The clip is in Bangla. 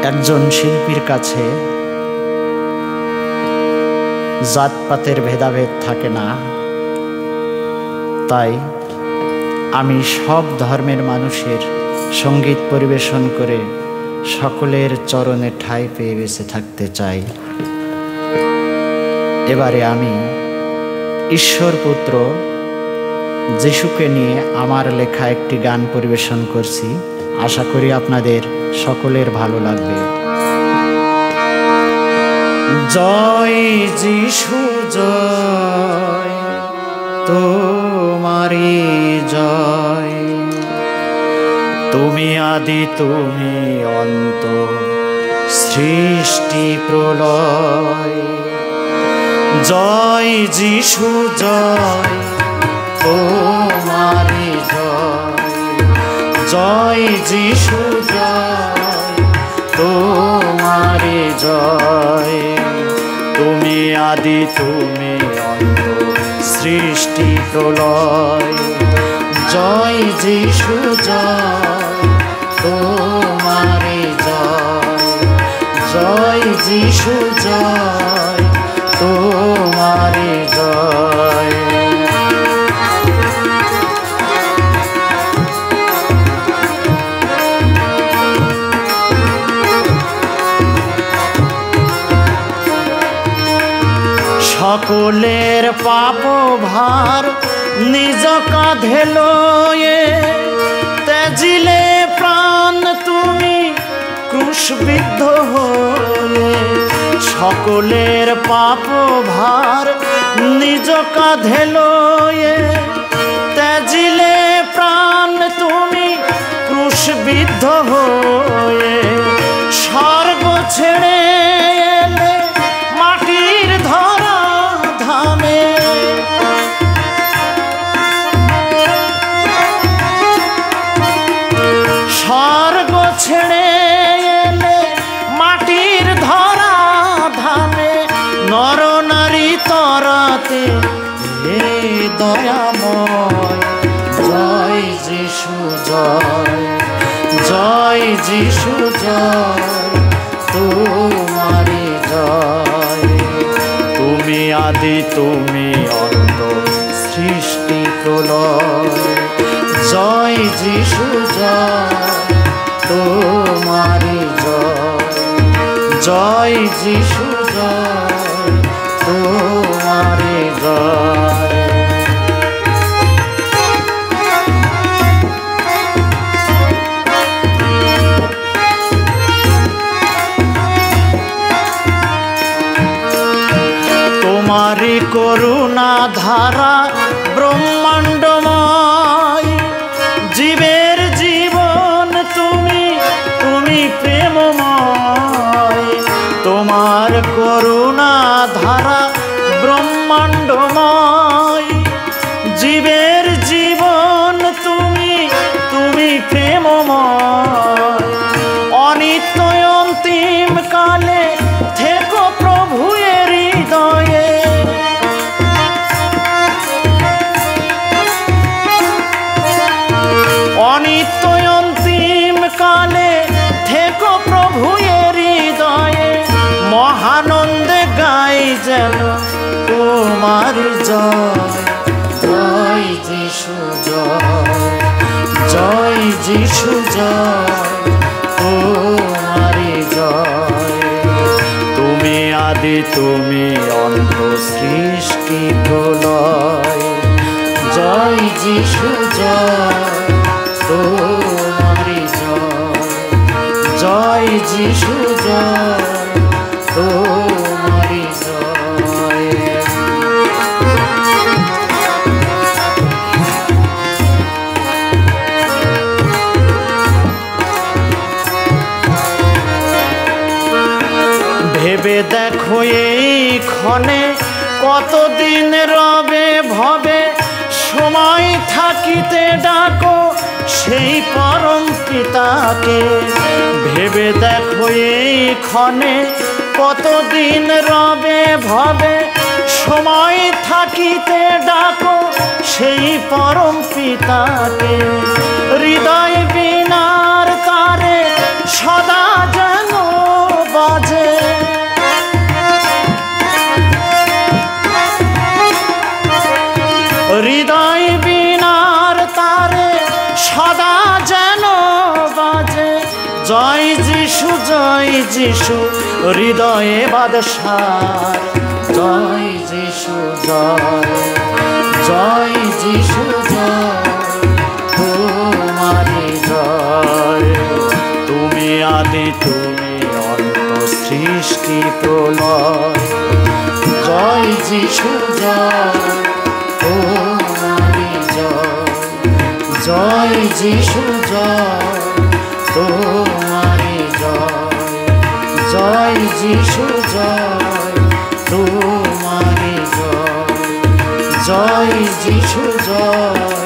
একজন শিল্পীর কাছে জাতপাতের ভেদাভেদ থাকে না, তাই আমি সব ধর্মের মানুষের সঙ্গীত পরিবেশন করে সকলের চরণে ঠাঁই পেয়ে বেঁচে থাকতে চাই। এবারে আমি ঈশ্বর পুত্র যিশুকে নিয়ে আমার লেখা একটি গান পরিবেশন করছি। আশা করি আপনাদের সকলের ভালো লাগবে। জয় যিশু জয়, তোমারি জয়, তুমি আদি তুমি অন্ত, সৃষ্টি প্রলয়। জয় যিশু জয়, তোমারি জয়, জয় যিশু জয়, তোমারি জয়, তুমি আদি তুমি অন্ত, সৃষ্টি প্রলয়। জয় যিশু জয়, তোমারি জয়, জয় যিশু জয়, তোমারি জয়। সকলের পাপ ভার নিজ কাঁধে লয়ে, ত্যাজিলে প্রাণ তুমি ক্রুশবিদ্ধ হয়ে। সকলের পাপ ভার নিজ কাঁধে লয়ে, ত্যাজিলে প্রাণ তুমি ক্রুশবিদ্ধ হয়ে। স্বর্গ ছেড়ে এলে মাটির ধরা ধামে, স্বর্গ ছেড়ে এলে মাটির ধরা ধামে। নর নারী তরাতে হে দয়াময়। জয় যিশু জয়, জয় যিশু জয়, তোমারি জয়, তুমি আদি তুমি অন্ত, সৃষ্টি প্রলয়। জয় যিশু জয়, তোমারি জয়, জয় যিশু জয়, তোমারি জয়। তোমারি করুণা ধারা ব্রহ্মাণ্ডময়, জীবের জীবন তুমি, তুমি প্রেমময়। তোমার করুণা ধারা ব্রহ্মাণ্ডময়, জীবের জীবন তুমি, তুমি প্রেমময়। অনিত্য অন্তিম কালে থেকো প্রভু এর হৃদয়ে, অনিত্য অন্তিম কালে থেকো প্রভু এর হৃদয়ে। মহানন্দে গাই যেন তোমার জয়। জয় যিশু জয়, জয় যিশু জয়, তোমারি জয়, তুমি আদি তুমি অন্ত, সৃষ্টি প্রলয়। জয় যিশু জয়, তোমারি জয়, জয় যিশু জয়, তোমারি জয়। ভেবে দেখো এই ক্ষণে কতদিন রবে ভবে, সময় থাকিতে ডাকো সেই পরম পিতাকে। ভেবে দেখো এই ক্ষণে কতদিন রবে ভবে, সময় থাকিতে ডাকো সেই পরম পিতাকে। হৃদয় বিনার তারে সদা যেন জয় যিশু হৃদয়ে বাদশার, জয় যিশু জয়, জয় যিশু জয়, তোমারি জয়। তুমি আদি তুমি অন্ত সৃষ্টি প্রলয়, জয় যিশু জয়, তোমারি জয়, জয় যিশু জয়, তোমারি জয়, জয় যিশু জয়, তোমারি জয়, জয় যিশু জয়।